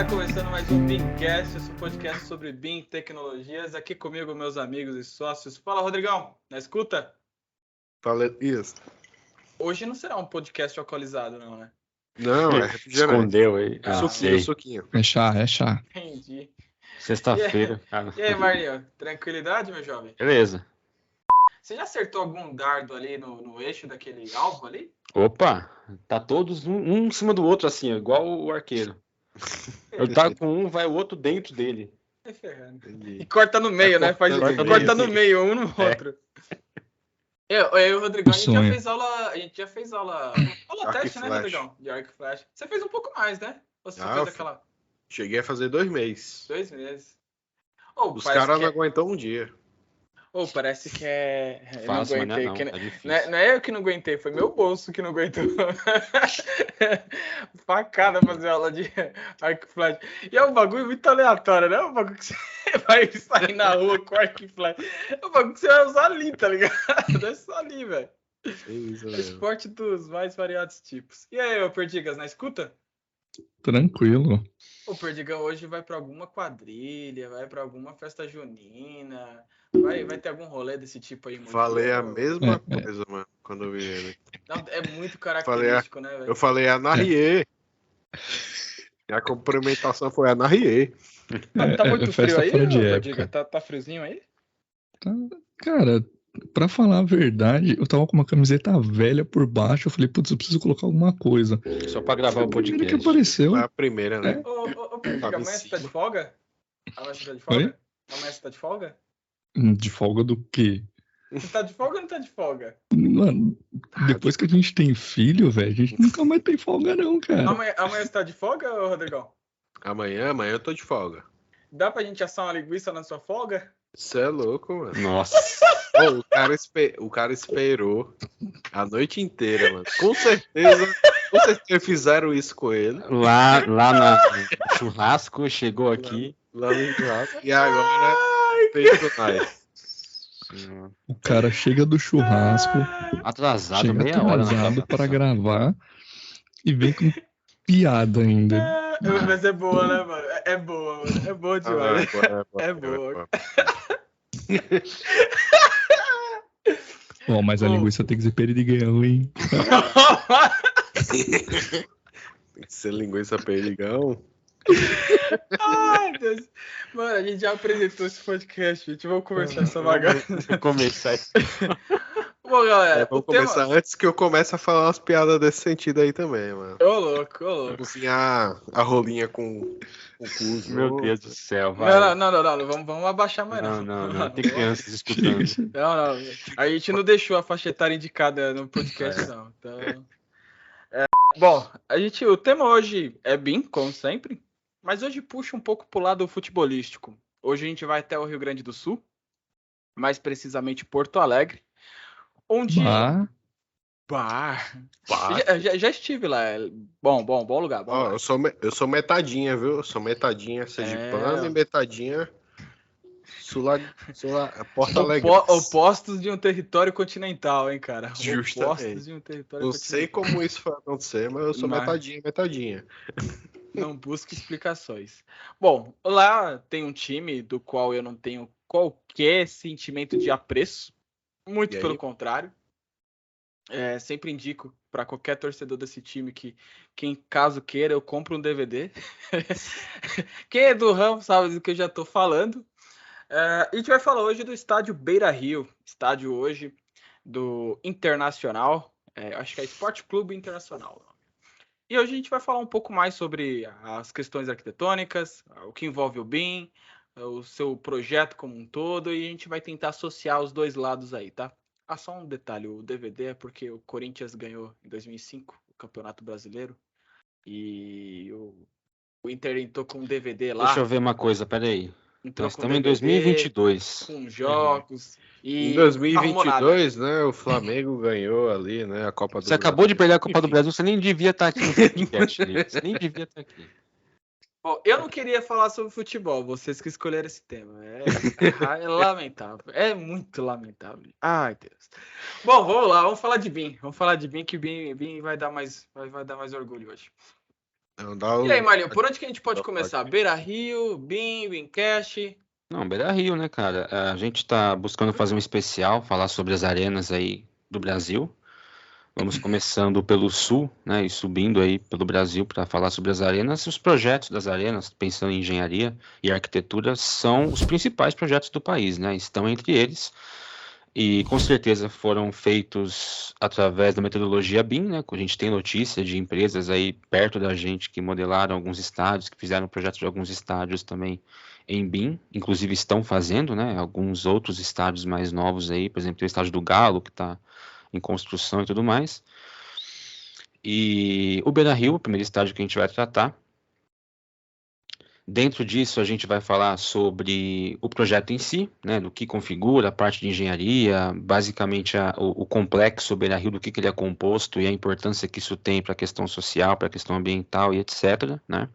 Está começando mais um BIMcast, esse podcast sobre BIM tecnologias. Aqui comigo, meus amigos e sócios. Fala, Rodrigão, na escuta? Fala isso. Hoje não será um podcast alcoolizado, não, né? Não, é refrigerante. Escondeu aí. Suquinho. É chá. Entendi. Sexta-feira, cara. E aí, Marlinho, tranquilidade, meu jovem? Beleza. Você já acertou algum dardo ali no eixo daquele alvo ali? Opa, tá todos um em cima do outro, assim, ó, igual o arqueiro. Eu tava com um, vai o outro dentro dele. É ferrando. Entendi. E corta no meio, né? Corta no meio, um no outro. Eu e o Rodrigão, a gente já fez aula teste, né, Rodrigão? De Arc Flash. Você fez um pouco mais, né? Ou você fez aquela... Cheguei a fazer 2 meses. 2 meses. Os caras não aguentam um dia. Parece que é... Fácil, não aguentei. mas não, é difícil. Não é eu que não aguentei, foi meu bolso que não aguentou. Facada fazer aula de Arc Flash. E é um bagulho muito aleatório, né? É um bagulho que você vai sair na rua com Arc Flash. É um bagulho que você vai usar ali, tá ligado? É só ali, velho. É esporte dos mais variados tipos. E aí, ô Perdigas, na escuta? Tranquilo. O Perdigão hoje vai pra alguma quadrilha, vai pra alguma festa junina, vai ter algum rolê desse tipo aí. Falei a mesma coisa, mano, quando eu vi ele. Não, é muito característico, né, velho? Eu falei Anarriê. E a cumprimentação foi Anarriê. Tá muito frio aí, fora de Perdiga? época. Tá friozinho aí? Cara, pra falar a verdade, eu tava com uma camiseta velha por baixo. Eu falei, putz, eu preciso colocar alguma coisa. Só pra gravar o podcast. Que apareceu. Foi a primeira, né? Ô, Perdiga, amanhã você tá de folga? Amanhã você tá de Oi? folga? Amanhã você tá de folga? De folga do quê? Você tá de folga ou não tá de folga? Mano, depois que a gente tem filho, velho, a gente nunca mais tem folga não, cara. Amanhã você tá de folga, ô Rodrigão? Amanhã eu tô de folga. Dá pra gente assar uma linguiça na sua folga? Você é louco, mano. Nossa. Ô, o cara esperou a noite inteira, mano. Com certeza fizeram isso com ele. Lá no churrasco, chegou aqui. Lá no churrasco. E agora fez o mais. O cara chega do churrasco, Atrasado, chega meia hora na atrasado para gravação. gravar e vem com piada ainda. Mas é boa, né, mano? É boa, mano. É boa demais. É boa. Ó, mas a linguiça tem que ser perdigão, hein? Tem que ser linguiça perdigão. Ai, Deus. Mano, a gente já apresentou esse podcast, gente. Vamos começar essa bagaça. Começar isso. Bom, galera, Vamos começar antes que eu comece a falar umas piadas desse sentido aí também, mano. Ô, louco. Cozinhar a rolinha com o cu. Meu Deus do céu, vai. Não. Vamos abaixar mais Não. Tem crianças escutando. Não. A gente não deixou a faixa etária indicada no podcast, não. Então... Bom, o tema hoje é BIM, como sempre, mas hoje puxa um pouco pro lado futebolístico. Hoje a gente vai até o Rio Grande do Sul, mais precisamente Porto Alegre, onde... Já estive lá. Bom lugar. Bom lugar. Eu sou metadinha, viu? Eu sou metadinha sergipano e metadinha Porto Alegre. Opostos de um território continental, hein, cara? Justamente. Opostos de um território Não continental. sei como isso vai acontecer, mas eu sou metadinha. Não busque explicações. Bom, lá tem um time do qual eu não tenho qualquer sentimento de apreço. Muito pelo contrário. Sempre indico para qualquer torcedor desse time que caso queira, eu compro um DVD. Quem é do ramo sabe do que eu já estou falando. A gente vai falar hoje do estádio Beira-Rio, estádio hoje do Internacional, acho que é Esporte Clube Internacional. E hoje a gente vai falar um pouco mais sobre as questões arquitetônicas, o que envolve o BIM, o seu projeto como um todo, e a gente vai tentar associar os dois lados aí, tá? Só um detalhe, o DVD é porque o Corinthians ganhou em 2005 o Campeonato Brasileiro e o Inter entrou com um DVD lá. Deixa eu ver uma coisa, peraí. Entrou Nós com estamos em DVD, 2022. com jogos. E em 2022, né, o Flamengo ganhou ali, né, a Copa do Brasil. Você acabou de perder a Copa do Brasil, você nem devia estar aqui no podcast. Você nem devia estar aqui. Bom, eu não queria falar sobre futebol, vocês que escolheram esse tema. É lamentável, é muito lamentável. Ai, Deus. Bom, vamos lá, vamos falar de BIM. Vamos falar de BIM, que BIM vai dar mais orgulho hoje. E aí, Marinho, por onde que a gente pode começar? Beira-Rio, BIM, Wincast? Não, Beira-Rio, né, cara? A gente tá buscando fazer um especial, falar sobre as arenas aí do Brasil. Vamos começando pelo sul, né, e subindo aí pelo Brasil para falar sobre as arenas. Os projetos das arenas, pensando em engenharia e arquitetura, são os principais projetos do país, né? Estão entre eles. E com certeza foram feitos através da metodologia BIM, né? A gente tem notícia de empresas aí perto da gente que modelaram alguns estádios, que fizeram projetos de alguns estádios também em BIM, inclusive estão fazendo, né? Alguns outros estádios mais novos aí, por exemplo, o estádio do Galo, que está em construção e tudo mais. E o Beira-Rio, o primeiro estádio que a gente vai tratar. Dentro disso, a gente vai falar sobre o projeto em si, né, do que configura, a parte de engenharia, basicamente o complexo Beira-Rio, do que ele é composto e a importância que isso tem para a questão social, para a questão ambiental e etc. Né?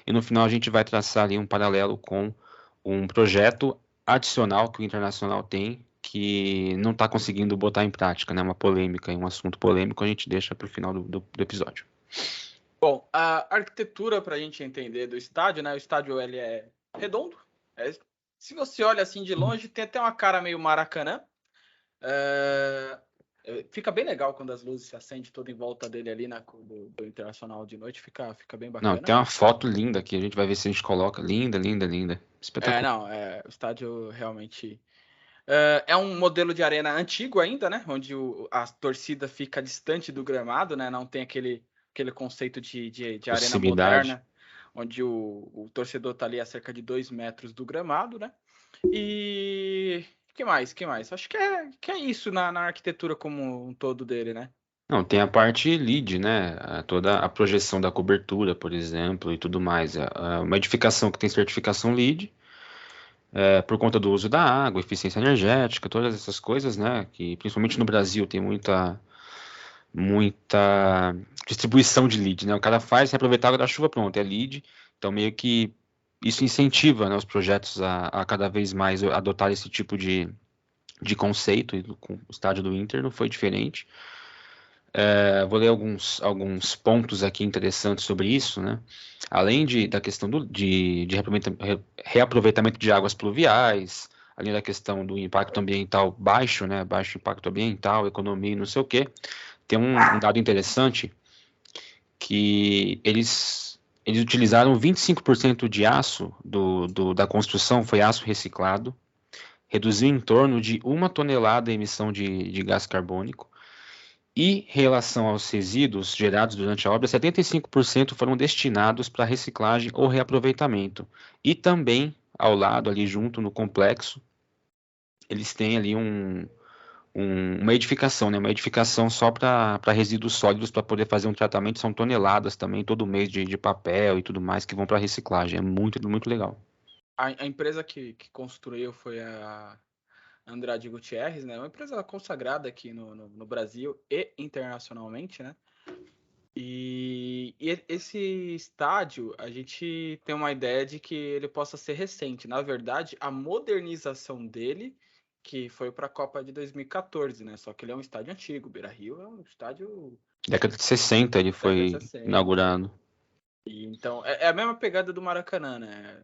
E no final a gente vai traçar ali um paralelo com um projeto adicional que o Internacional tem, que não está conseguindo botar em prática, né? Uma polêmica e um assunto polêmico a gente deixa para o final do episódio. Bom, a arquitetura, para a gente entender do estádio, né? O estádio ele é redondo. Se você olha assim de longe, tem até uma cara meio Maracanã. Fica bem legal quando as luzes se acendem toda em volta dele ali do Internacional de noite. Fica bem bacana. Não, tem uma foto linda aqui. A gente vai ver se a gente coloca. Linda, linda, linda. Espetacular. O estádio realmente... é um modelo de arena antigo ainda, né? Onde a torcida fica distante do gramado, né? Não tem aquele conceito de arena moderna, onde o torcedor está ali a cerca de 2 metros do gramado, né? E que mais? Acho que é isso na arquitetura como um todo dele, né? Não, tem a parte LEED, né? Toda a projeção da cobertura, por exemplo, e tudo mais. Uma edificação que tem certificação LEED, por conta do uso da água, eficiência energética, todas essas coisas, né? Que principalmente no Brasil tem muita distribuição de LEED, né? O cara faz reaproveitar a água da chuva, pronto, é LEED. Então meio que isso incentiva, né, os projetos a cada vez mais adotar esse tipo de conceito, e com o estádio do Inter não foi diferente. Vou ler alguns pontos aqui interessantes sobre isso, né? Além da questão de reaproveitamento de águas pluviais, além da questão do impacto ambiental baixo, né? Baixo impacto ambiental, economia e não sei o quê. Tem um dado interessante que eles utilizaram 25% de aço da construção, foi aço reciclado, reduziu em torno de 1 tonelada a emissão de gás carbônico, e em relação aos resíduos gerados durante a obra, 75% foram destinados para reciclagem ou reaproveitamento. E também, ao lado, ali junto no complexo, eles têm ali uma edificação, né? Uma edificação só para resíduos sólidos, para poder fazer um tratamento. São toneladas também, todo mês, de papel e tudo mais, que vão para reciclagem. É muito, muito legal. A empresa que construiu foi a Andrade Gutierrez, né? Uma empresa consagrada aqui no Brasil e internacionalmente, né? E esse estádio, a gente tem uma ideia de que ele possa ser recente. Na verdade, a modernização dele, que foi para a Copa de 2014, né? Só que ele é um estádio antigo. Beira-Rio é um estádio... Década de 60 ele foi inaugurado. E, então, é a mesma pegada do Maracanã, né?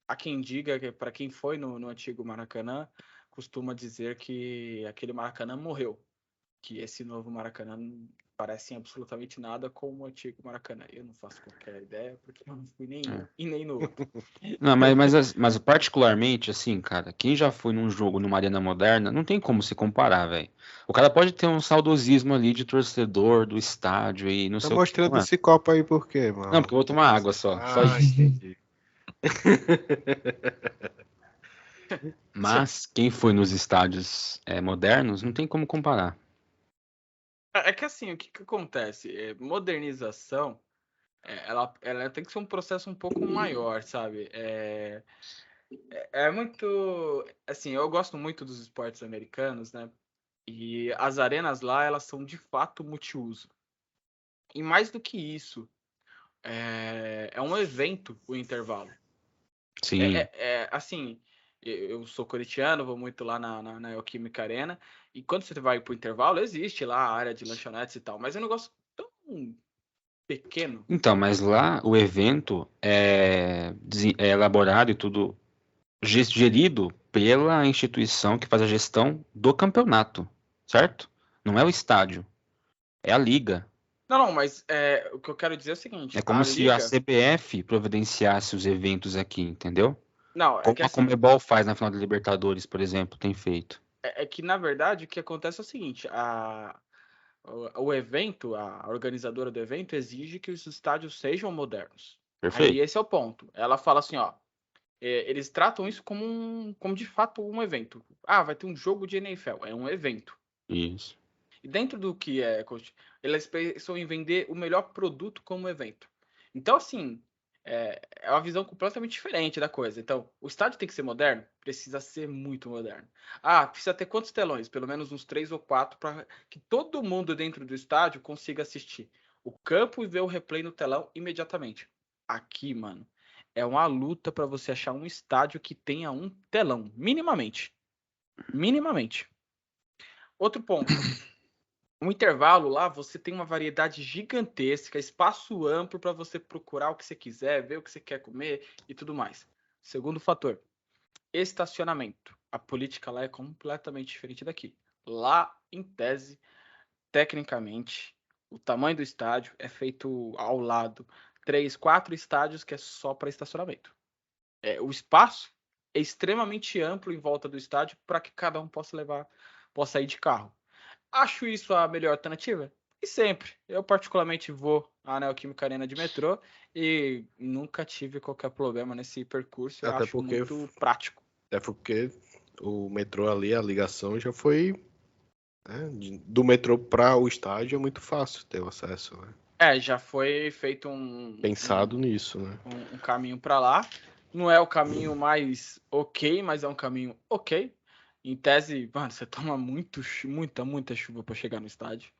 Há quem diga que, para quem foi no antigo Maracanã, costuma dizer que aquele Maracanã morreu, que esse novo Maracanã não parece em absolutamente nada com o antigo Maracanã. Eu não faço qualquer ideia, porque eu não fui nem no outro. Não, mas particularmente, assim, cara, quem já foi num jogo numa arena moderna, não tem como se comparar, velho. O cara pode ter um saudosismo ali de torcedor do estádio e não sei o que. Tá mostrando esse copo aí por quê, mano? Não, porque eu vou tomar água só. Só isso. Entendi. Mas quem foi nos estádios modernos não tem como comparar. É que assim, o que acontece? Modernização, ela tem que ser um processo um pouco maior, sabe? É muito... Assim, eu gosto muito dos esportes americanos, né? E as arenas lá, elas são de fato multiuso. E mais do que isso, é um evento o intervalo. Sim. Assim, eu sou corintiano, vou muito lá na Neoquímica Arena, e quando você vai pro intervalo, existe lá a área de lanchonetes e tal, mas é um negócio tão pequeno. Então, mas lá o evento é elaborado e tudo gerido pela instituição que faz a gestão do campeonato, certo? Não é o estádio, é a liga. Não, mas o que eu quero dizer é o seguinte, É a como se a liga... CBF providenciasse os eventos aqui, entendeu? Não, é Como que a assim, Conmebol faz na final da Libertadores, por exemplo, tem feito. é que na verdade o que acontece é o seguinte, o evento, a organizadora do evento exige que os estádios sejam modernos. Aí Perfeito? esse é o ponto. Ela fala assim, ó, eles tratam isso como de fato um evento. Ah, vai ter um jogo de NFL, é um evento. Isso. E dentro do que é, eles pensam em vender o melhor produto como evento. Então, assim, é uma visão completamente diferente da coisa. Então, o estádio tem que ser moderno? Precisa ser muito moderno. Ah, precisa ter quantos telões? Pelo menos uns 3 ou 4 para que todo mundo dentro do estádio consiga assistir o campo e ver o replay no telão imediatamente. Aqui, mano, é uma luta para você achar um estádio que tenha um telão, minimamente. Minimamente. Outro ponto. No intervalo lá, você tem uma variedade gigantesca, espaço amplo para você procurar o que você quiser, ver o que você quer comer e tudo mais. Segundo fator, estacionamento. A política lá é completamente diferente daqui. Lá, em tese, tecnicamente, o tamanho do estádio é feito ao lado. 3, 4 estádios que é só para estacionamento. O espaço é extremamente amplo em volta do estádio para que cada um possa ir de carro. Acho isso a melhor alternativa? E sempre. Eu particularmente vou à Neoquímica Arena de metrô e nunca tive qualquer problema nesse percurso. Eu Até acho porque, muito prático. até porque o metrô ali, a ligação já foi, né, do metrô para o estádio é muito fácil ter o acesso, né? Já foi feito Pensado nisso, né? um caminho para lá. Não é o caminho mais ok, mas é um caminho ok. Em tese, mano, você toma muita chuva para chegar no estádio.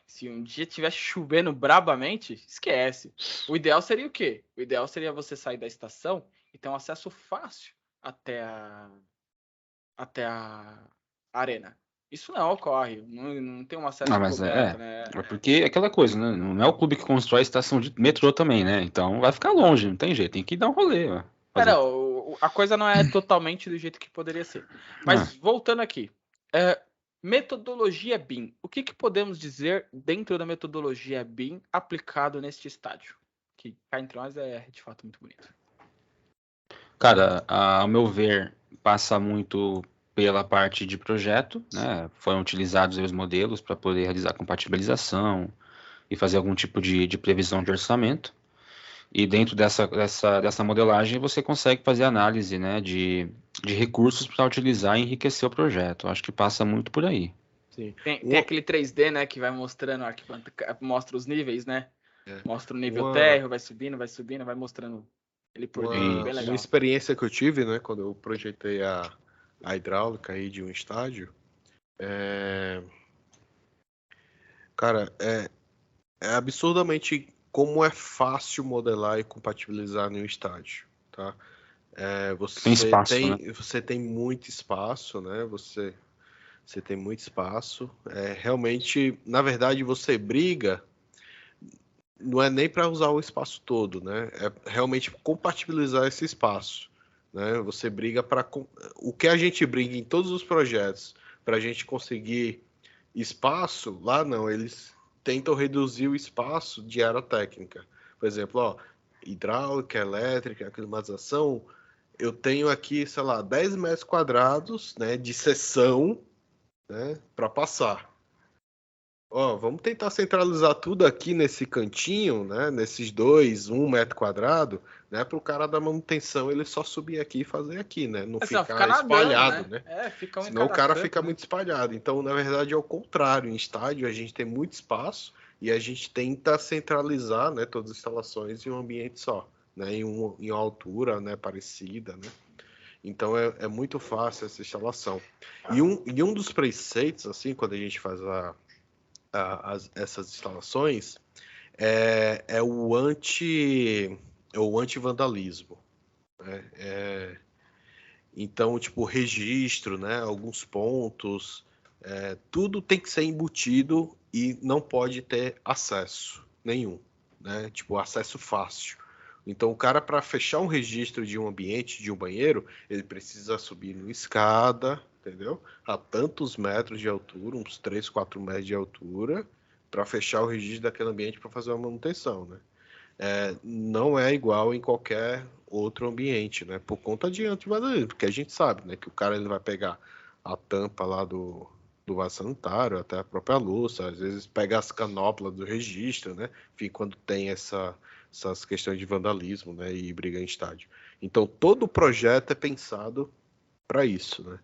Se um dia tivesse chovendo brabamente, esquece. O ideal seria o quê? O ideal seria você sair da estação e ter um acesso fácil até a arena. Isso não ocorre, não tem um acesso Ah, mas coberto, né? é porque é aquela coisa, né? Não é o clube que constrói a estação de metrô também, né? Então vai ficar longe, não tem jeito, tem que dar um rolê, ó. Fazer... Não, a coisa não é totalmente do jeito que poderia ser. Mas voltando aqui, metodologia BIM. O que podemos dizer dentro da metodologia BIM aplicado neste estádio? Que cá entre nós é de fato muito bonito. Cara, ao meu ver, passa muito pela parte de projeto, né? Foram utilizados os modelos para poder realizar compatibilização e fazer algum tipo de previsão de orçamento. E dentro dessa modelagem você consegue fazer análise, né, de recursos para utilizar e enriquecer o projeto. Acho que passa muito por aí. Sim. Tem aquele 3D, né, que vai mostrando, mostra os níveis, né? Mostra o nível térreo, vai subindo, vai mostrando ele por dentro, bem legal. Uma experiência que eu tive, né, quando eu projetei a hidráulica aí de um estádio, cara, é absurdamente como é fácil modelar e compatibilizar em um estádio, tá? Tem espaço, né? Você tem muito espaço, né? Você tem muito espaço. Realmente, na verdade, você briga, não é nem para usar o espaço todo, né? É realmente compatibilizar esse espaço, né? Você briga para o que a gente briga em todos os projetos para a gente conseguir espaço, lá não, eles tentam reduzir o espaço de área técnica. Por exemplo, ó, hidráulica, elétrica, climatização, eu tenho aqui, sei lá, 10 metros quadrados, né, de seção, né, para passar. Ó, vamos tentar centralizar tudo aqui nesse cantinho, né, nesses 1 metro quadrado, né, para o cara da manutenção ele só subir aqui e fazer aqui, né, não ficar espalhado, né? Fica um Senão o cara canto, fica né? muito espalhado. Então, na verdade, é o contrário. Em estádio, a gente tem muito espaço e a gente tenta centralizar, né, todas as instalações em um ambiente só, né, em uma altura, né, parecida, né? Então, é muito fácil essa instalação. E um dos preceitos, assim, quando a gente faz essas instalações, é o anti-vandalismo, né? Então, tipo, registro, né? Alguns pontos, tudo tem que ser embutido e não pode ter acesso nenhum, né? Tipo, acesso fácil. Então, o cara, para fechar um registro de um ambiente, de um banheiro, ele precisa subir numa escada, entendeu? A tantos metros de altura, uns 3, 4 metros de altura, para fechar o registro daquele ambiente para fazer uma manutenção, né? Não é igual em qualquer outro ambiente, né? Por conta de antivandalismo, porque a gente sabe, né, que o cara ele vai pegar a tampa lá do vaso sanitário, até a própria louça, às vezes pega as canoplas do registro, né? Enfim, quando tem essas questões de vandalismo, né, e briga em estádio. Então, todo o projeto é pensado para isso, né?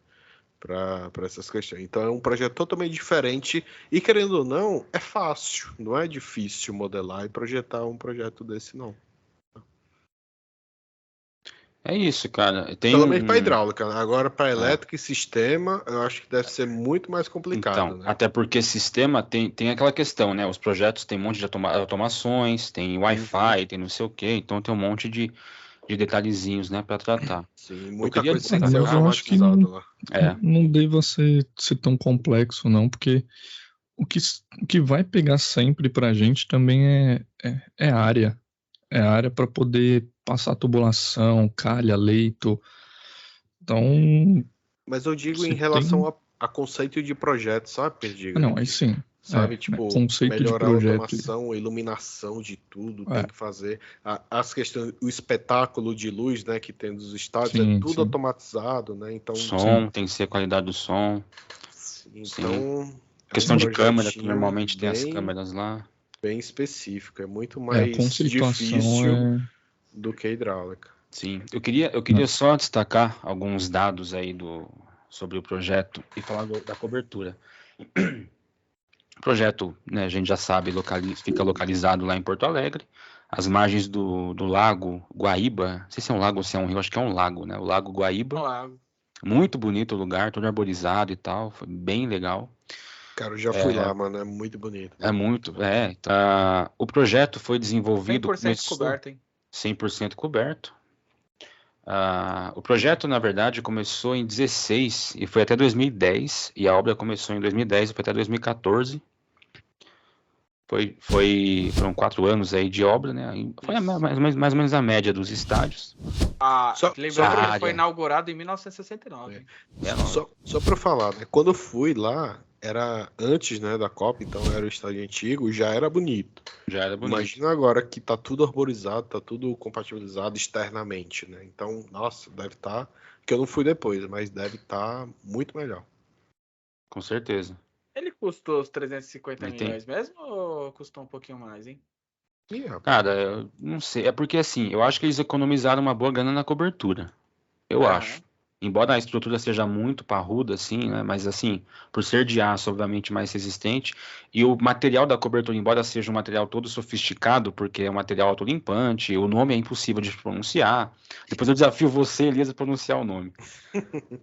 Para essas questões. Então, é um projeto totalmente diferente e, querendo ou não, é fácil, não é difícil modelar e projetar um projeto desse, não. É isso, cara. Pelo menos para hidráulica, né? Agora para elétrica e sistema, eu acho que deve ser muito mais complicado. Então, né? até porque sistema tem aquela questão, né? Os projetos tem um monte de automações, tem Wi-Fi, tem não sei o quê, então tem um monte de detalhezinhos, né, para tratar. Sim, muita coisa destacar, tem que ser mas eu acho que automatizado lá. não deva ser tão complexo, não, porque o que vai pegar sempre pra gente também é área. É área para poder passar tubulação, calha, leito. Então, Mas eu digo se em relação tem... a conceito de projeto, sabe, Perdiga? Não, aí sim. Sabe, tipo, conceito de melhorar a projeto. automação, a iluminação de tudo, tem que fazer. As questões, o espetáculo de luz, né, que tem dos estádios, é tudo automatizado, né? Então, som, tem que ser a qualidade do som. Então, questão de câmera, que normalmente tem as câmeras lá. Bem específico, é muito mais difícil do que a hidráulica. Sim, eu queria só destacar alguns dados aí sobre o projeto e falar da cobertura. O projeto, né, a gente já sabe, fica localizado lá em Porto Alegre, às margens do lago Guaíba. Não sei se é um lago ou se é um rio, acho que é um lago, né? O Lago Guaíba. Muito bonito o lugar, todo arborizado e tal, foi bem legal. Cara, eu já fui lá, mano, é muito bonito. É muito, tá. O projeto foi desenvolvido... 100% coberto, hein? 100% coberto. O projeto, na verdade, começou em 2016 e foi até 2010, e a obra começou em 2010 e foi até 2014. Foram 4 anos aí de obra, né? Foi mais ou menos a média dos estádios. Lembrando que foi inaugurado em 1969. Só para falar, né? Quando eu fui lá, era antes, né, da Copa, então era o estádio antigo, já era bonito. Imagina agora que tá tudo arborizado, tá tudo compatibilizado externamente, né? Então, nossa, deve estar... que eu não fui depois, mas deve estar muito melhor. Com certeza. Ele custou os 350 milhões mesmo ou custou um pouquinho mais, hein? Cara, eu não sei. É porque, assim, eu acho que eles economizaram uma boa grana na cobertura. Eu acho. Embora a estrutura seja muito parruda, assim, né? Mas, assim, por ser de aço, obviamente, mais resistente. E o material da cobertura, embora seja um material todo sofisticado, porque é um material autolimpante, o nome é impossível de pronunciar. Depois eu desafio você, Elias, a pronunciar o nome.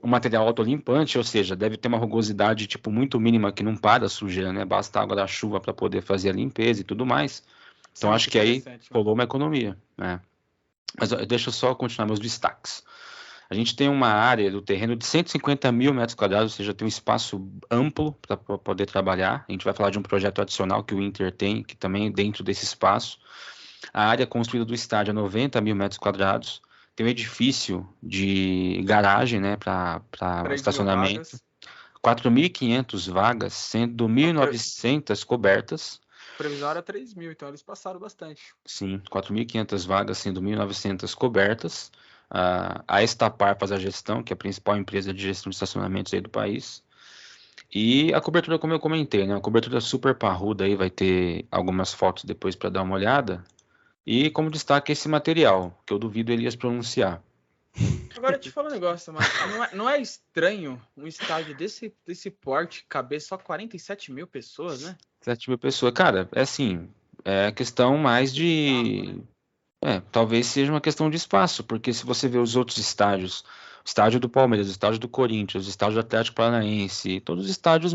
Um material autolimpante, ou seja, deve ter uma rugosidade, tipo, muito mínima, que não para a sujeira, né? Basta água da chuva para poder fazer a limpeza e tudo mais. Então, acho que aí rolou uma economia, né? Mas deixa eu só continuar meus destaques. A gente tem uma área do terreno de 150 mil metros quadrados, ou seja, tem um espaço amplo para poder trabalhar. A gente vai falar de um projeto adicional que o Inter tem, que também é dentro desse espaço. A área construída do estádio é 90 mil metros quadrados. Tem um edifício de garagem, né, para estacionamento. 4.500 vagas, sendo 1.900 cobertas. A previsão era 3.000, então eles passaram bastante. Sim, 4.500 vagas, sendo 1.900 cobertas. A Estapar faz a gestão, que é a principal empresa de gestão de estacionamentos aí do país. E a cobertura, como eu comentei, né? A cobertura super parruda aí, vai ter algumas fotos depois para dar uma olhada. E como destaque esse material, que eu duvido Elias pronunciar. Agora te falo um negócio, mas não é estranho um estádio desse porte caber só 47 mil pessoas, né? 7 mil pessoas. Cara, é assim, é questão mais de... talvez seja uma questão de espaço, porque se você vê os outros estádios, o estádio do Palmeiras, o estádio do Corinthians, o estádio do Atlético Paranaense, todos os estádios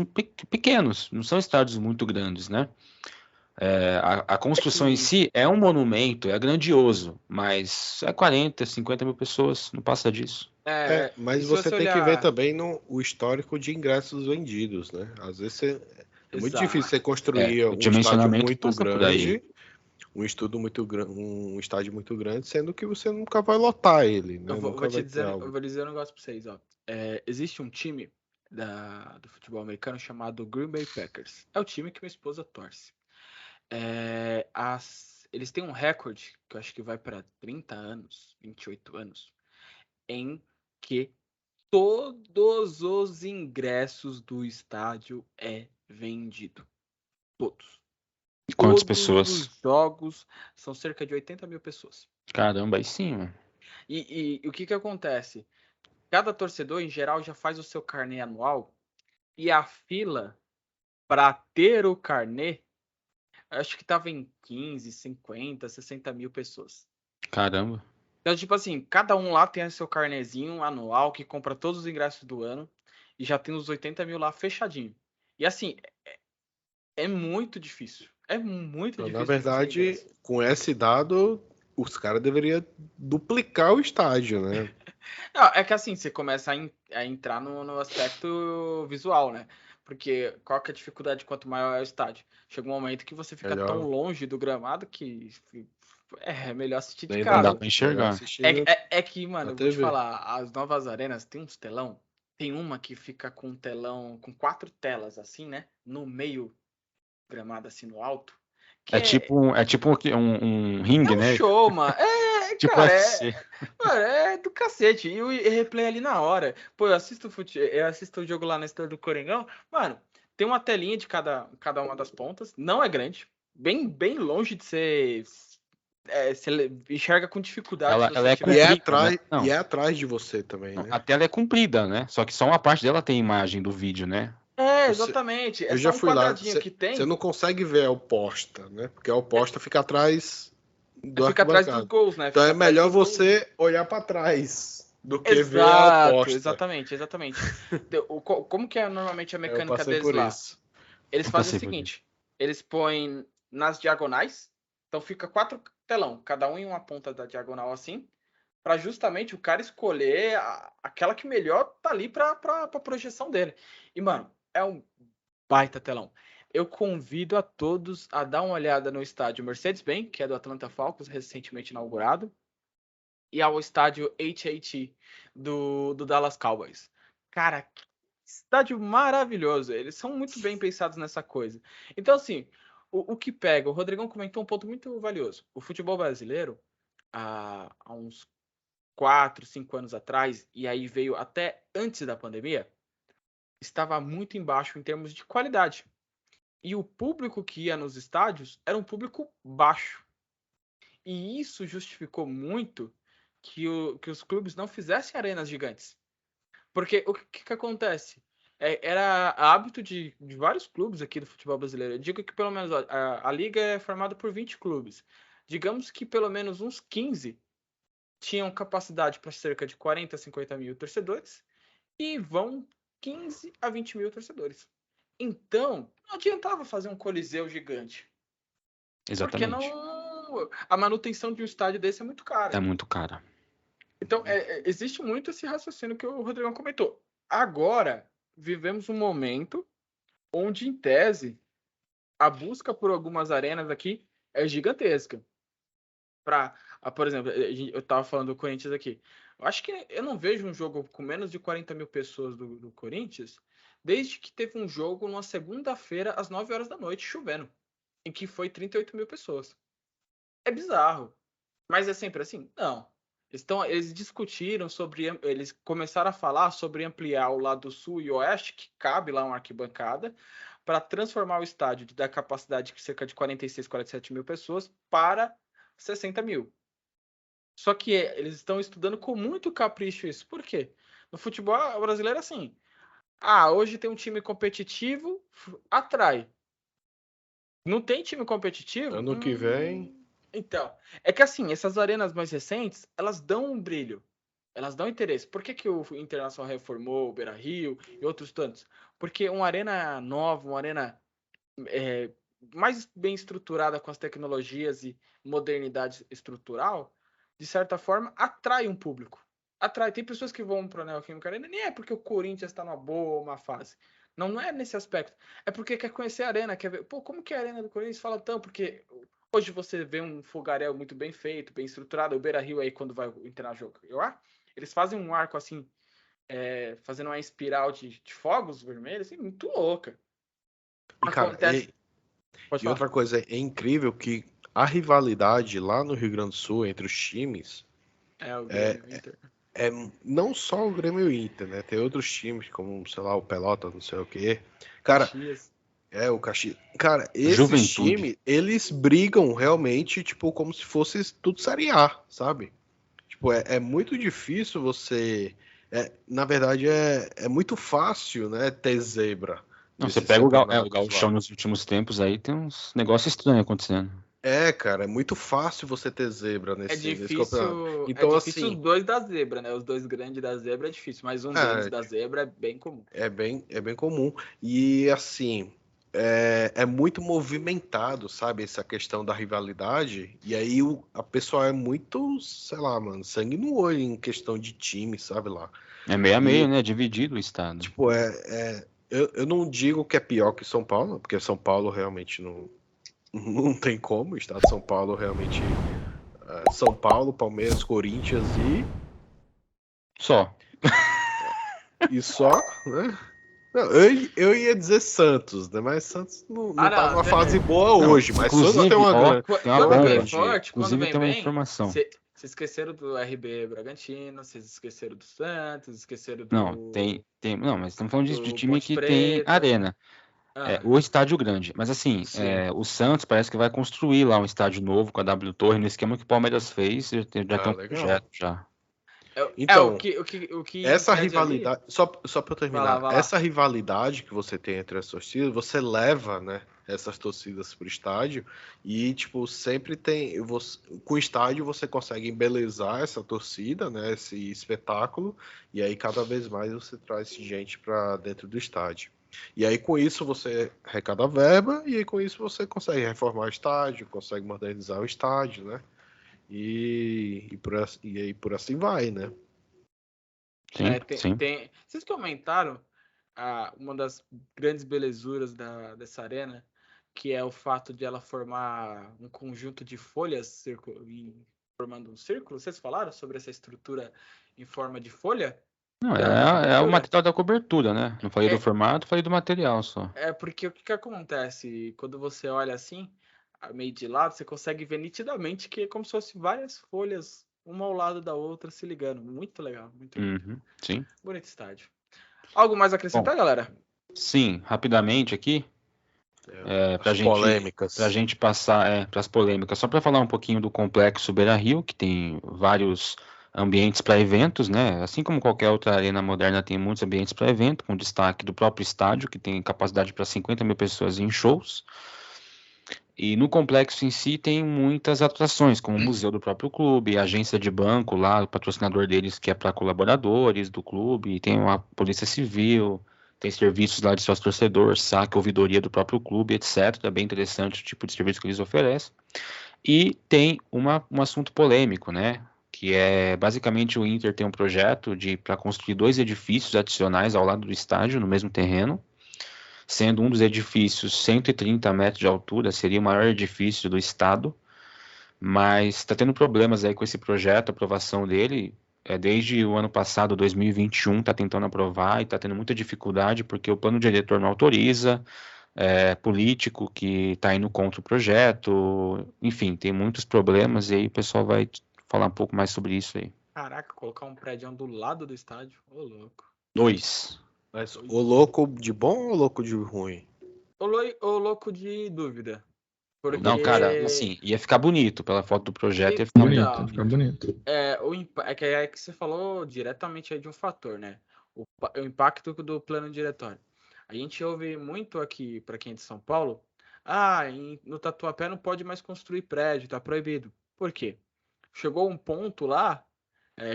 pequenos, não são estádios muito grandes, né? A construção em si é um monumento, é grandioso, mas é 40, 50 mil pessoas, não passa disso. Mas você tem que ver também o histórico de ingressos vendidos, né? Às vezes é muito difícil você construir um estádio muito grande um estádio muito grande, sendo que você nunca vai lotar ele, né? Eu Nunca vai ter eu algo. vou dizer um negócio pra vocês, ó. Existe um time do futebol americano chamado Green Bay Packers. É o time que minha esposa torce. Eles têm um recorde, que eu acho que vai para 30 anos, 28 anos, em que todos os ingressos do estádio é vendido. Todos. E quantas Todos pessoas? os jogos são cerca de 80 mil pessoas. Caramba, aí sim, mano. E o que acontece? Cada torcedor, em geral, já faz o seu carnê anual e a fila para ter o carnê, acho que tava em 15, 50, 60 mil pessoas. Caramba. Então, tipo assim, cada um lá tem seu carnezinho anual que compra todos os ingressos do ano e já tem os 80 mil lá fechadinho. E assim, é muito difícil. É muito Então, difícil. na de conseguir verdade, ingresso. com esse dado, os caras deveriam duplicar o estádio, né? Não, é que assim, você começa a entrar no aspecto visual, né? Porque qual que é a dificuldade quanto maior é o estádio? Chega um momento que você fica tão longe do gramado que é melhor assistir de Nem Não dá casa. pra enxergar. É que, mano, na eu vou te TV. falar, as novas arenas tem uns telão. Tem uma que fica com um telão, com 4 telas, assim, né? No meio gramado, assim, no alto. Que É tipo um ringue, um né? show, mano. Tipo Cara, UFC. mano, é do cacete. E o replay ali na hora. Pô, eu assisto o jogo lá na Estrela do Coringão. Mano, tem uma telinha de cada uma das pontas. Não é grande. Bem longe de ser. Você enxerga com dificuldade se Ela você é tiver. E é comprida, né? atrás, Não, e é atrás de você também, não, né? a tela é comprida, né? Só que só uma parte dela tem imagem do vídeo, né? Você, Exatamente. É eu só já um fui lá. quadradinho que Você tem. não consegue ver a oposta, né? Porque a oposta fica atrás do Fica atrás dos arquibancada. gols, né? Então Fica é atrás melhor dos gols. você olhar para trás do que ver a Exato, oposta. exatamente. Como que é normalmente a Eu mecânica passei deles por lá? isso. Eles Eu fazem o passei por isso. seguinte: eles põem nas diagonais, então fica 4 telão, cada um em uma ponta da diagonal assim, para justamente o cara escolher aquela que melhor tá ali para projeção dele. E mano, é um baita telão. Eu convido a todos a dar uma olhada no estádio Mercedes-Benz, que é do Atlanta Falcons, recentemente inaugurado, e ao estádio AT&T do Dallas Cowboys. Cara, que estádio maravilhoso. Eles são muito bem pensados nessa coisa. Então, assim, o que pega? O Rodrigão comentou um ponto muito valioso. O futebol brasileiro, há uns 4, 5 anos atrás, e aí veio até antes da pandemia, estava muito embaixo em termos de qualidade. E o público que ia nos estádios era um público baixo. E isso justificou muito que os clubes não fizessem arenas gigantes. Porque o que acontece? Era hábito de vários clubes aqui do futebol brasileiro. Eu digo que pelo menos a liga é formada por 20 clubes. Digamos que pelo menos uns 15 tinham capacidade para cerca de 40 a 50 mil torcedores e vão 15 a 20 mil torcedores. Então, não adiantava fazer um coliseu gigante. Porque Exatamente. a manutenção de um estádio desse é muito cara. É muito cara. Então, existe muito esse raciocínio que o Rodrigão comentou. Agora, vivemos um momento onde, em tese, a busca por algumas arenas aqui é gigantesca. Por exemplo, eu estava falando do Corinthians aqui. Eu acho que eu não vejo um jogo com menos de 40 mil pessoas do Corinthians desde que teve um jogo numa segunda-feira às 9 horas da noite, chovendo, em que foi 38 mil pessoas. É bizarro. Mas é sempre assim? Não. Eles discutiram sobre. Eles começaram a falar sobre ampliar o lado sul e oeste, que cabe lá uma arquibancada, para transformar o estádio da capacidade de cerca de 46, 47 mil pessoas para 60 mil. Só que eles estão estudando com muito capricho isso. Por quê? No futebol brasileiro é assim. Hoje tem um time competitivo, atrai. Não tem time competitivo? Ano que vem. Então, é que assim, essas arenas mais recentes, elas dão um brilho, elas dão interesse. Por que o Internacional reformou o Beira-Rio e outros tantos? Porque uma arena nova, uma arena mais bem estruturada com as tecnologias e modernidade estrutural, de certa forma, atrai um público. Atrai. Tem pessoas que vão para a Neoquímica Arena, nem é porque o Corinthians está numa boa ou uma fase. Não é nesse aspecto. É porque quer conhecer a arena, quer ver, pô, como que é a arena do Corinthians? Fala tão, porque Hoje você vê um fogaréu muito bem feito, bem estruturado, o Beira-Rio aí quando vai entrar jogo. Eles fazem um arco assim, fazendo uma espiral de fogos vermelhos, assim, muito louca. E, cara, Acontece. Pode e falar. outra coisa, é incrível que a rivalidade lá no Rio Grande do Sul entre os times O Grêmio Inter. é não só o Grêmio e o Inter, né? Tem outros times, como, sei lá, o Pelotas, não sei o quê. Cara, Caxias. o Caxias. Cara, esses Juventude. times, eles brigam realmente, tipo, como se fosse tudo Série A, sabe? Tipo, é muito difícil você. Na verdade, é muito fácil, né, ter zebra Não, você nesses pega o campeonatos Gauchão lá. nos últimos tempos aí, tem uns negócios estranhos acontecendo. Cara, é muito fácil você ter zebra nesse campeonato. É Então, difícil os assim, dois da zebra, né? Os dois grandes da zebra é difícil, mas um deles da zebra é bem comum. é bem comum. E, assim, é muito movimentado, sabe? Essa questão da rivalidade. E aí a pessoa é muito, sei lá, mano, sangue no olho em questão de time, sabe lá. É meio a meio, E, né? Dividido o estado. tipo, eu não digo que é pior que São Paulo, porque São Paulo realmente não tem como. O estado de São Paulo realmente. São Paulo, Palmeiras, Corinthians Só. e só, né? Não, eu ia dizer Santos, né? Mas Santos não tá Não, numa fase boa Não, hoje, mas Santos tem inclusive, uma ó, grande. tem uma Tem uma Quando vem bomba. grande. forte, quando Inclusive vem tem uma bem, informação. vocês esqueceram do RB Bragantino, vocês esqueceram do Santos, esqueceram Não, do, não, mas estamos falando de do time Ponte que tem Preta. arena. O estádio grande. Mas assim, Sim. o Santos parece que vai construir lá um estádio novo com a W Torre, no esquema que o Palmeiras fez, já tem um Legal. projeto já. O Então, que essa impede ali. rivalidade, só para eu Vai lá, terminar, vai lá. essa rivalidade que você tem entre as torcidas, você leva, né, essas torcidas pro estádio e, tipo, sempre tem, com o estádio você consegue embelezar essa torcida, né, esse espetáculo, e aí cada vez mais você traz gente para dentro do estádio. E aí com isso você arrecada verba e aí com isso você consegue reformar o estádio, consegue modernizar o estádio, né? E aí por assim vai, né? Sim, sim. Vocês comentaram uma das grandes belezuras dessa arena, que é o fato de ela formar um conjunto de folhas formando um círculo. Vocês falaram sobre essa estrutura em forma de folha Não, da é o cobertura? material da cobertura, né? Não falei do É, formato, falei do material só. porque o que acontece quando você olha assim, meio de lado, você consegue ver nitidamente que é como se fosse várias folhas, uma ao lado da outra, se ligando. Muito legal, muito lindo. Uhum, sim. Bonito estádio. Algo mais a Bom, acrescentar, galera? sim, rapidamente aqui, As pra polêmicas. gente passar para as polêmicas, só para falar um pouquinho do complexo Beira-Rio, que tem vários ambientes para eventos, né? Assim como qualquer outra arena moderna, tem muitos ambientes para evento, com destaque do próprio estádio, que tem capacidade para 50 mil pessoas em shows. E no complexo em si tem muitas atrações, como o museu do próprio clube, a agência de banco lá, o patrocinador deles que é para colaboradores do clube, tem uma polícia civil, tem serviços lá de sócio torcedor, saque, ouvidoria do próprio clube, etc. É bem interessante o tipo de serviço que eles oferecem. E tem um assunto polêmico, né? Que é basicamente o Inter tem um projeto para construir 2 edifícios adicionais ao lado do estádio, no mesmo terreno, sendo um dos edifícios 130 metros de altura, seria o maior edifício do estado, mas está tendo problemas aí com esse projeto, a aprovação dele, desde o ano passado, 2021, está tentando aprovar e está tendo muita dificuldade, porque o plano diretor não autoriza, político que está indo contra o projeto, enfim, tem muitos problemas, e aí o pessoal vai falar um pouco mais sobre isso aí. Caraca, colocar um prédio do lado do estádio. Ô, louco. 2. Mas o louco de bom ou o louco de ruim? Ô, louco de dúvida. Não, cara, Porque. assim, ia ficar bonito pela foto do projeto, ia ficar muito Bonito, Então, fica bonito. bonito. é que você falou diretamente aí de um fator, né? O impacto do plano diretório. A gente ouve muito aqui, para quem é de São Paulo, no Tatuapé não pode mais construir prédio, tá proibido. Por quê? Chegou um ponto lá,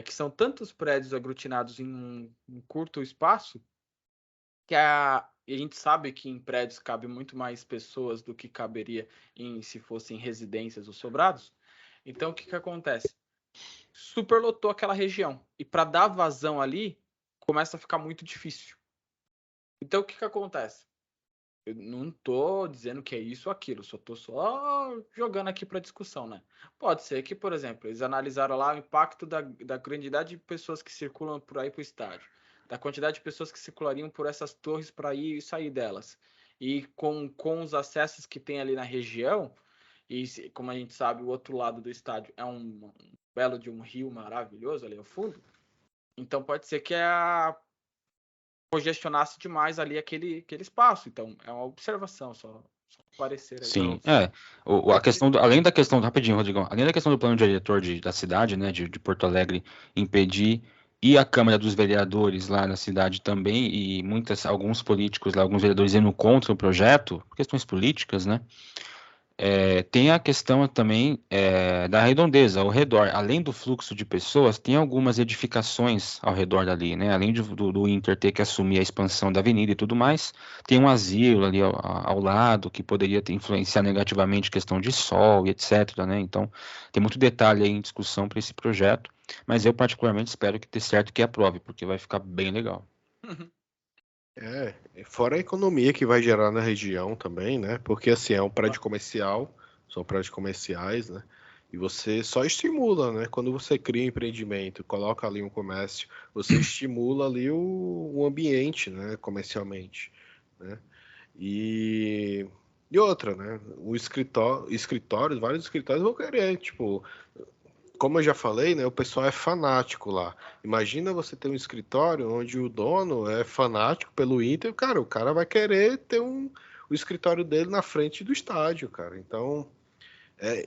que são tantos prédios aglutinados em um curto espaço, que e a gente sabe que em prédios cabe muito mais pessoas do que caberia se fossem residências ou sobrados. Então, o que acontece? Superlotou aquela região. E para dar vazão ali, começa a ficar muito difícil. Então, o que acontece? Eu não tô dizendo que é isso ou aquilo, só tô jogando aqui para discussão, né? Pode ser que, por exemplo, eles analisaram lá o impacto da quantidade de pessoas que circulam por aí para o estádio, da quantidade de pessoas que circulariam por essas torres para ir e sair delas. E com os acessos que tem ali na região, e como a gente sabe, o outro lado do estádio é um belo de um rio maravilhoso ali ao fundo, então pode ser que congestionasse demais ali aquele espaço. Então, é uma observação só parecer aí. Sim, a questão além da questão, rapidinho, Rodrigão, além da questão do plano diretor da cidade, né, de Porto Alegre, impedir, e a Câmara dos Vereadores lá na cidade também, e alguns políticos lá, alguns vereadores indo contra o projeto, por questões políticas, né, tem a questão também da redondeza ao redor. Além do fluxo de pessoas, tem algumas edificações ao redor dali, né? Além do Inter ter que assumir a expansão da avenida e tudo mais, tem um asilo ali ao lado que poderia influenciar negativamente questão de sol e etc, né? Então, tem muito detalhe aí em discussão para esse projeto, mas eu particularmente espero que dê certo que aprove, porque vai ficar bem legal. Fora a economia que vai gerar na região também, né? Porque assim, é um prédio comercial, são prédios comerciais, né? E você só estimula, né? Quando você cria um empreendimento, coloca ali um comércio, você estimula ali o ambiente, né? Comercialmente, né? E outra, né? Vários escritórios vão querer, tipo, como eu já falei, né, o pessoal é fanático lá. Imagina você ter um escritório onde o dono é fanático pelo Inter, cara, o cara vai querer ter o escritório dele na frente do estádio, cara. Então,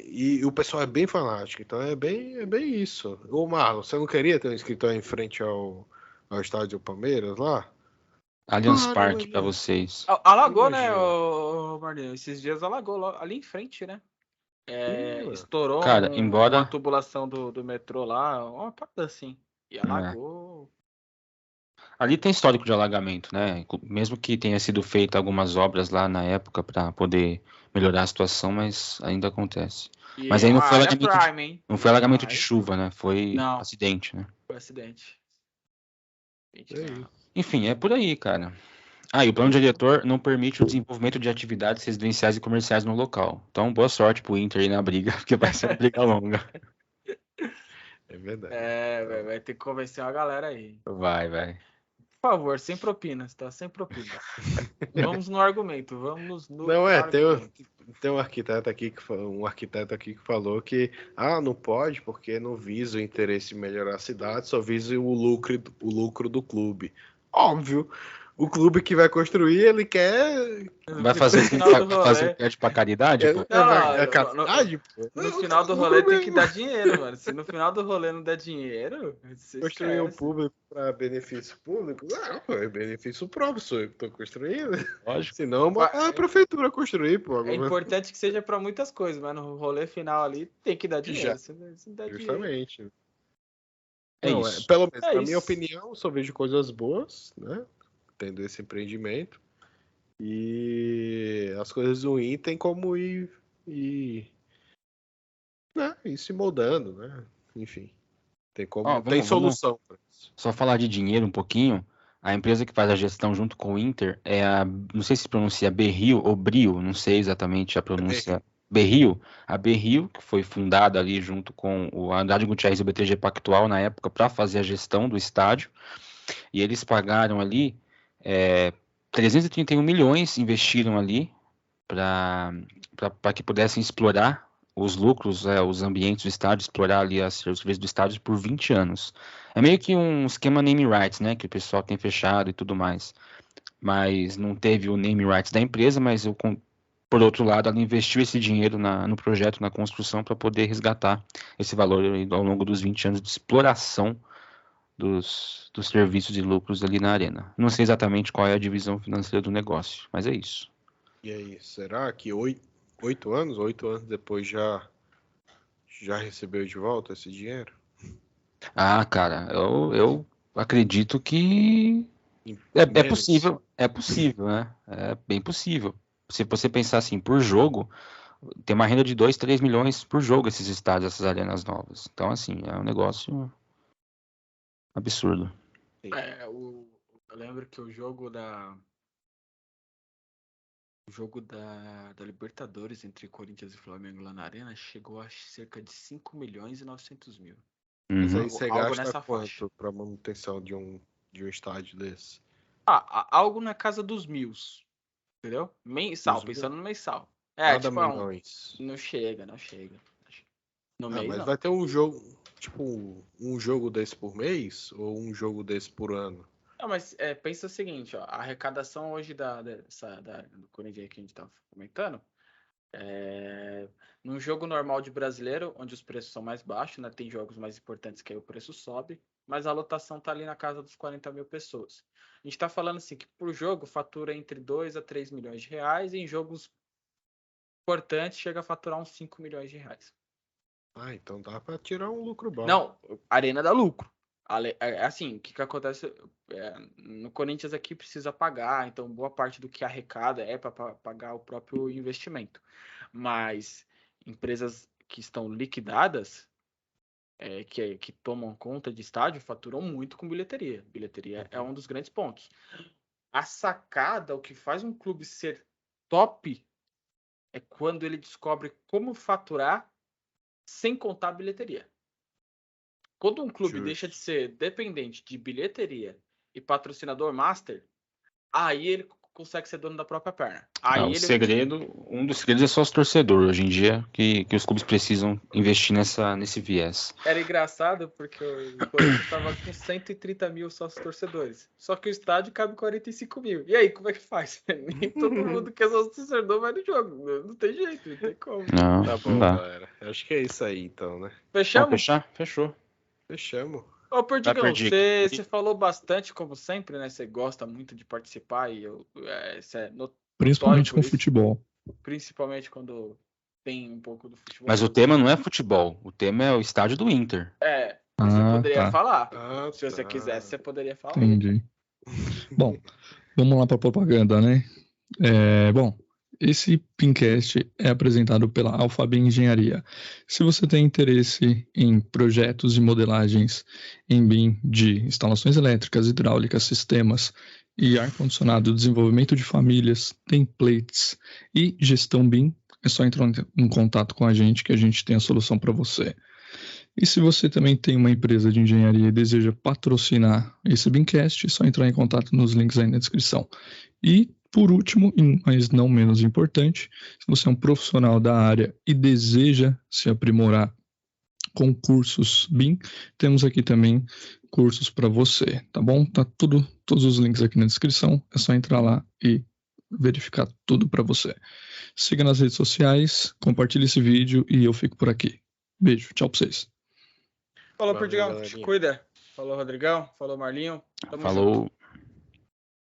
e o pessoal é bem fanático, então é bem isso. Ô, Marlon, você não queria ter um escritório em frente ao estádio do Palmeiras lá? Allianz Claro, Parque para imagina. vocês. Alagou, né, Imagina. Marlinho? Esses dias alagou ali em frente, né? Sim, Estourou Cara, uma embora tubulação do metrô lá, uma parada assim. E alagou. ali tem histórico de alagamento, né? Mesmo que tenha sido feita algumas obras lá na época para poder melhorar a situação, mas ainda acontece. E Mas é aí uma não foi área alagamento de, prime, hein? não E foi é uma alagamento de área. chuva, né? Foi Não, acidente, né? foi acidente. é isso. Enfim, é por aí, cara. E o plano diretor não permite o desenvolvimento de atividades residenciais e comerciais no local. Então, boa sorte pro Inter aí na briga, porque vai ser uma briga longa. É verdade. Vai ter que convencer uma galera aí. Vai. Por favor, sem propinas, tá? Sem propinas. Vamos no argumento, vamos no Não argumento. tem um arquiteto aqui que falou que não pode porque não visa o interesse de melhorar a cidade, só visa o lucro do clube. Óbvio, o clube que vai construir, ele quer Vai fazer No final do rolê. o prédio pra caridade, pô? caridade, pô. No final do rolê tem que dar dinheiro, mano. Se no final do rolê não der dinheiro, você Construir o esquece. público para benefício público? Não, pô, é benefício próprio, sou eu que estou construindo. Lógico. Senão, a prefeitura construir, pô. É importante que seja pra muitas coisas, mas no rolê final ali tem que dar dinheiro. Se não der dinheiro. Justamente. É Não, isso. pelo menos, É na isso. minha opinião, só vejo coisas boas, né? Tendo esse empreendimento. E as coisas ruins tem como ir se moldando, né? Enfim. Tem solução para isso. Só falar de dinheiro um pouquinho. A empresa que faz a gestão junto com o Inter não sei se pronuncia Berrio ou Brio, não sei exatamente a pronúncia. Berrio. A Berrio, que foi fundada ali junto com o Andrade Gutierrez e o BTG Pactual na época para fazer a gestão do estádio. E eles pagaram ali 331 milhões, investiram ali para que pudessem explorar os lucros, os ambientes do estádio, explorar ali os serviços do estádio por 20 anos. É meio que um esquema name rights, né, que o pessoal tem fechado e tudo mais. Mas não teve o name rights da empresa, mas por outro lado, ela investiu esse dinheiro no projeto, na construção, para poder resgatar esse valor ao longo dos 20 anos de exploração dos serviços e lucros ali na arena. Não sei exatamente qual é a divisão financeira do negócio, mas é isso. E aí, será que 8 anos depois já recebeu de volta esse dinheiro? Cara, eu acredito que é possível, né? É bem possível. Se você pensar assim, por jogo, tem uma renda de 2, 3 milhões por jogo esses estádios, essas arenas novas. Então, assim, é um negócio absurdo. Eu lembro que o jogo O jogo da Libertadores entre Corinthians e Flamengo lá na Arena chegou a cerca de 5.900.000. Mas aí Uhum. você Algo gasta nessa faixa. quanto para manutenção de um estádio desse? Algo na casa dos 1.000, entendeu? Mensal, Dos pensando no mensal. Nada tipo, milhões. não chega. No mês, Mas não. vai ter um jogo, tipo, um jogo desse por mês ou um jogo desse por ano? Não, mas pensa o seguinte, ó, a arrecadação hoje do Corinthians que a gente tá comentando, num jogo normal de brasileiro, onde os preços são mais baixos, né, tem jogos mais importantes que aí o preço sobe, mas a lotação tá ali na casa dos 40.000 pessoas. A gente tá falando assim, que por jogo fatura entre 2 a 3 milhões de reais, e em jogos importantes chega a faturar uns 5 milhões de reais. Então dá para tirar um lucro bom. Não, a Arena dá lucro. Assim, o que acontece no Corinthians aqui precisa pagar, então boa parte do que arrecada é para pagar o próprio investimento. Mas empresas que estão liquidadas, que tomam conta de estádio, faturam muito com bilheteria. Bilheteria é um dos grandes pontos. A sacada, o que faz um clube ser top, é quando ele descobre como faturar sem contar a bilheteria. Quando um clube deixa de ser dependente de bilheteria e patrocinador master, aí ele consegue ser dono da própria perna. Um dos segredos é sócio torcedor hoje em dia, que os clubes precisam investir nesse viés. Era engraçado porque o Corinthians estava com 130 mil sócios torcedores. Só que o estádio cabe 45 mil. E aí, como é que faz? Nem todo mundo que é sócio torcedor vai no jogo. Não tem jeito, não tem como. Não, Tá bom, não dá. galera. Acho que é isso aí, então, né? Fechamos? Vamos fechar? Fechou. Fechamos. Ô, Perdigão, Perdigo. você falou bastante, como sempre, né? Você gosta muito de participar e Principalmente com isso. futebol. Principalmente quando tem um pouco do futebol. Mas o tema não é futebol, o tema é o estádio do Inter. Você poderia tá. falar. Se você quisesse, você poderia falar. Entendi. Bom, vamos lá para a propaganda, né? Bom, esse Pincast é apresentado pela Alphabet Engenharia. Se você tem interesse em projetos e modelagens em BIM de instalações elétricas, hidráulicas, sistemas e ar-condicionado, desenvolvimento de famílias, templates e gestão BIM, é só entrar em contato com a gente que a gente tem a solução para você. E se você também tem uma empresa de engenharia e deseja patrocinar esse Bincast, é só entrar em contato nos links aí na descrição. E, por último, mas não menos importante, se você é um profissional da área e deseja se aprimorar com cursos BIM, temos aqui também cursos para você, tá bom? Tá todos os links aqui na descrição, é só entrar lá e verificar tudo para você. Siga nas redes sociais, compartilhe esse vídeo e eu fico por aqui. Beijo, tchau pra vocês. Falou, Perdigão, te cuida. Falou, Rodrigão. Falou, Marlinho. Falou. Junto.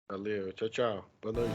Valeu, tchau. Boa noite.